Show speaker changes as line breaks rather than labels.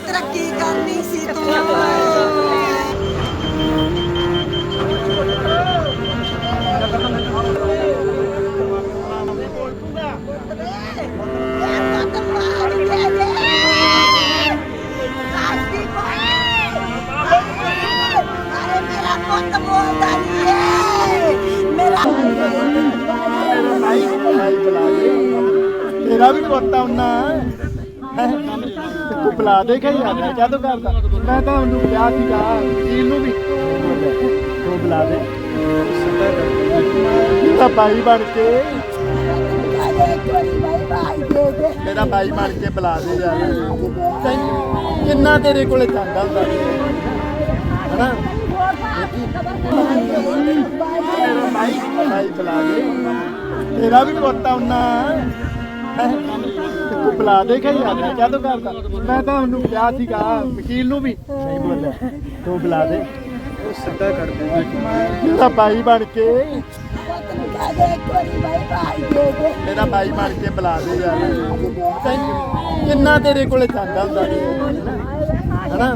ਤਰੱਕੀ ਕਰਨੀ ਸੀ ਤੂੰ।
तेरा भी पोता उन्ना तू बुला दे क्या यार क्या तो करता मैं तो उन्हें क्या सीगा वकील नूं भी तू बुला दे तेरा भाई बन के मेरा भाई बन के बुला दे यार किन्ना तेरे कोले चंगा हुंदा है ना मेरा भाई बुला दे तेरा भी पोता उन्ना तू बुला दे क्या यार क्या तो करता मैं तो उन्हें क्या सीगा वकील नूं भी नहीं बोलिया तू बुला दे सीधा कर दे मेरा भाई बन के मेरा भाई बन के बुला दे यार किन्ना तेरे कोले चंगा हुंदा है ना